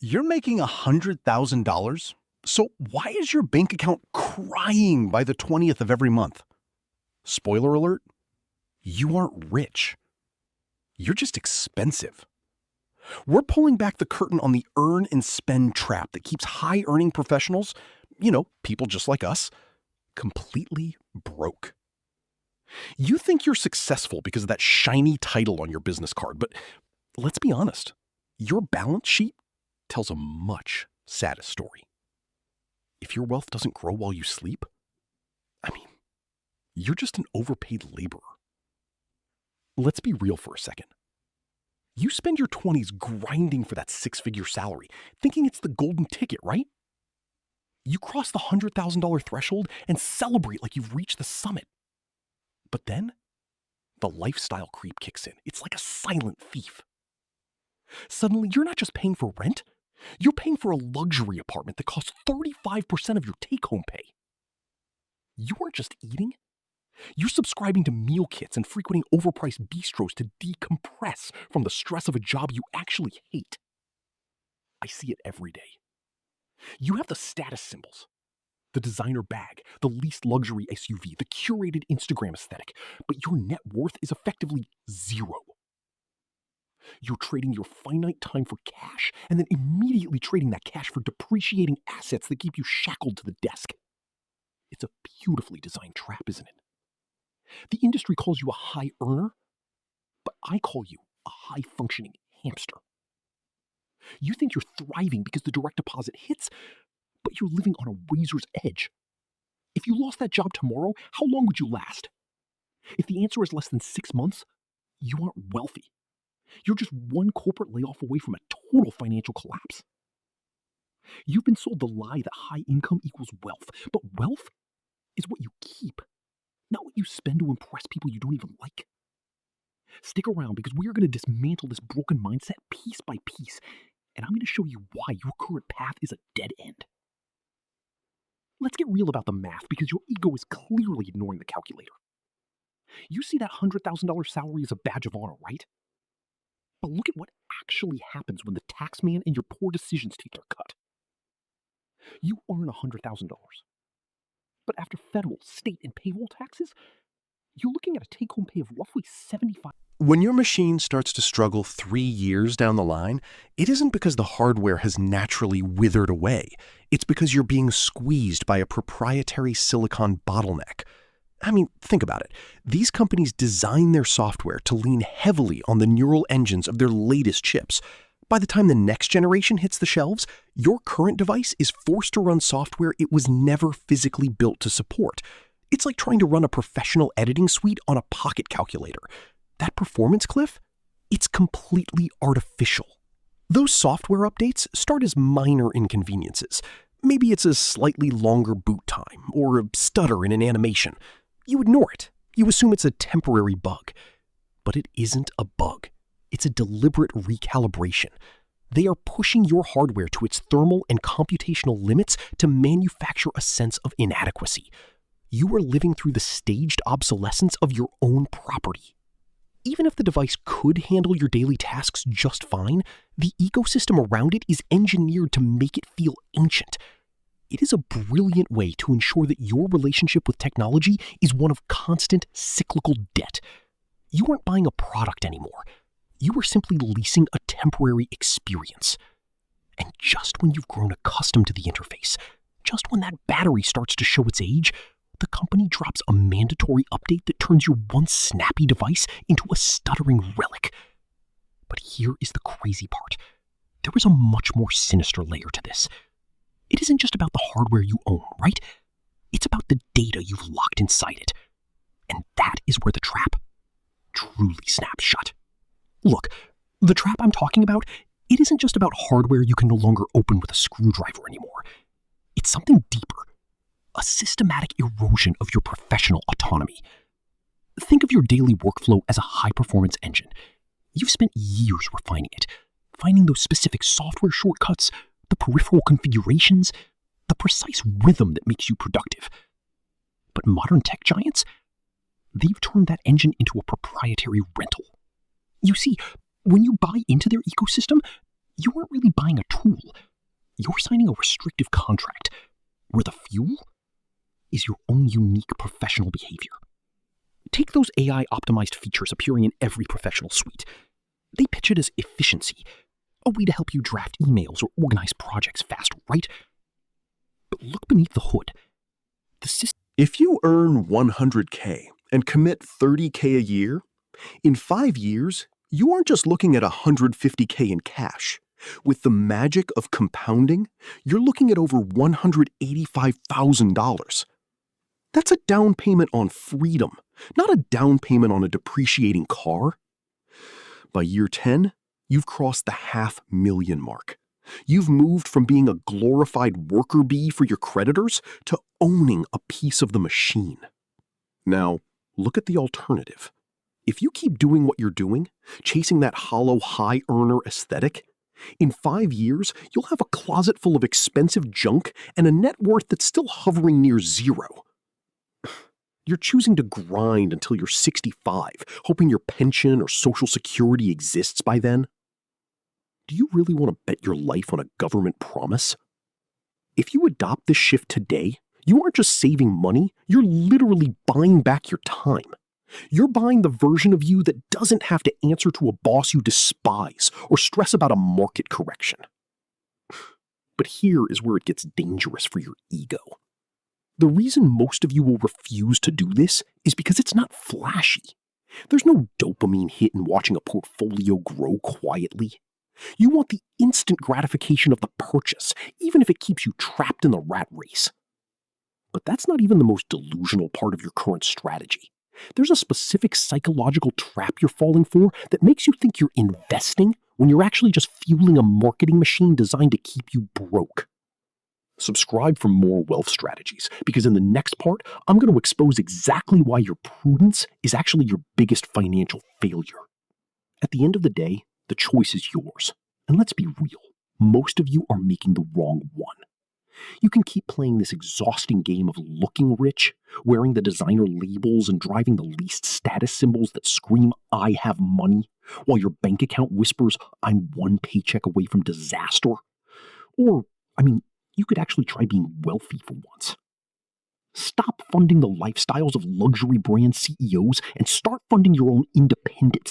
You're making $100,000? So why is your bank account crying by the 20th of every month? Spoiler alert, you aren't rich. You're just expensive. We're pulling back the curtain on the earn and spend trap that keeps high-earning professionals, people just like us, completely broke. You think you're successful because of that shiny title on your business card, but let's be honest, your balance sheet tells a much sadder story. If your wealth doesn't grow while you sleep, you're just an overpaid laborer. Let's be real for a second. You spend your 20s grinding for that six-figure salary, thinking it's the golden ticket, right? You cross the $100,000 threshold and celebrate like you've reached the summit. But then, the lifestyle creep kicks in. It's like a silent thief. Suddenly, you're not just paying for rent, you're paying for a luxury apartment that costs 35% of your take-home pay. You aren't just eating. You're subscribing to meal kits and frequenting overpriced bistros to decompress from the stress of a job you actually hate. I see it every day. You have the status symbols, the designer bag, the leased luxury SUV, the curated Instagram aesthetic, but your net worth is effectively zero. You're trading your finite time for cash and then immediately trading that cash for depreciating assets that keep you shackled to the desk. It's a beautifully designed trap, isn't it? The industry calls you a high earner, but I call you a high-functioning hamster. You think you're thriving because the direct deposit hits, but you're living on a razor's edge. If you lost that job tomorrow, how long would you last? If the answer is less than 6 months, you aren't wealthy. You're just one corporate layoff away from a total financial collapse. You've been sold the lie that high income equals wealth, but wealth is what you keep, not what you spend to impress people you don't even like. Stick around because we are going to dismantle this broken mindset piece by piece, and I'm going to show you why your current path is a dead end. Let's get real about the math because your ego is clearly ignoring the calculator. You see that $100,000 salary as a badge of honor, right? But look at what actually happens when the tax man and your poor decisions take their cut. You earn $100,000. But after federal, state, and payroll taxes, you're looking at a take-home pay of roughly $75,000. When your machine starts to struggle 3 years down the line, it isn't because the hardware has naturally withered away. It's because you're being squeezed by a proprietary silicon bottleneck. Think about it. These companies design their software to lean heavily on the neural engines of their latest chips. By the time the next generation hits the shelves, your current device is forced to run software it was never physically built to support. It's like trying to run a professional editing suite on a pocket calculator. That performance cliff? It's completely artificial. Those software updates start as minor inconveniences. Maybe it's a slightly longer boot time or a stutter in an animation. You ignore it. You assume it's a temporary bug. But it isn't a bug. It's a deliberate recalibration. They are pushing your hardware to its thermal and computational limits to manufacture a sense of inadequacy. You are living through the staged obsolescence of your own property. Even if the device could handle your daily tasks just fine, the ecosystem around it is engineered to make it feel ancient. It is a brilliant way to ensure that your relationship with technology is one of constant cyclical debt. You aren't buying a product anymore. You are simply leasing a temporary experience. And just when you've grown accustomed to the interface, just when that battery starts to show its age, the company drops a mandatory update that turns your once snappy device into a stuttering relic. But here is the crazy part. There is a much more sinister layer to this. It isn't just about the hardware you own, right? It's about the data you've locked inside it. And that is where the trap truly snaps shut. Look, the trap I'm talking about, it isn't just about hardware you can no longer open with a screwdriver anymore. It's something deeper. A systematic erosion of your professional autonomy. Think of your daily workflow as a high-performance engine. You've spent years refining it, finding those specific software shortcuts, the peripheral configurations, the precise rhythm that makes you productive. But modern tech giants, they've turned that engine into a proprietary rental. You see, when you buy into their ecosystem, you aren't really buying a tool. you're signing a restrictive contract where the fuel is your own unique professional behavior. Take those AI-optimized features appearing in every professional suite. They pitch it as efficiency, a way to help you draft emails or organize projects faster, right? But look beneath the hood. If you earn 100K and commit 30K a year, in 5 years, you aren't just looking at 150K in cash. With the magic of compounding, you're looking at over $185,000. That's a down payment on freedom, not a down payment on a depreciating car. By year 10, you've crossed the $500,000 mark. You've moved from being a glorified worker bee for your creditors to owning a piece of the machine. Now, look at the alternative. If you keep doing what you're doing, chasing that hollow high earner aesthetic, in 5 years, you'll have a closet full of expensive junk and a net worth that's still hovering near zero. You're choosing to grind until you're 65, hoping your pension or Social Security exists by then. Do you really want to bet your life on a government promise? If you adopt this shift today, you aren't just saving money, you're literally buying back your time. You're buying the version of you that doesn't have to answer to a boss you despise or stress about a market correction. But here is where it gets dangerous for your ego. The reason most of you will refuse to do this is because it's not flashy. There's no dopamine hit in watching a portfolio grow quietly. You want the instant gratification of the purchase, even if it keeps you trapped in the rat race. But that's not even the most delusional part of your current strategy. There's a specific psychological trap you're falling for that makes you think you're investing when you're actually just fueling a marketing machine designed to keep you broke. Subscribe for more wealth strategies, because in the next part, I'm going to expose exactly why your prudence is actually your biggest financial failure. At the end of the day, the choice is yours. And let's be real, most of you are making the wrong one. You can keep playing this exhausting game of looking rich, wearing the designer labels and driving the least status symbols that scream, "I have money," while your bank account whispers, "I'm one paycheck away from disaster." Or, you could actually try being wealthy for once. Stop funding the lifestyles of luxury brand CEOs and start funding your own independence.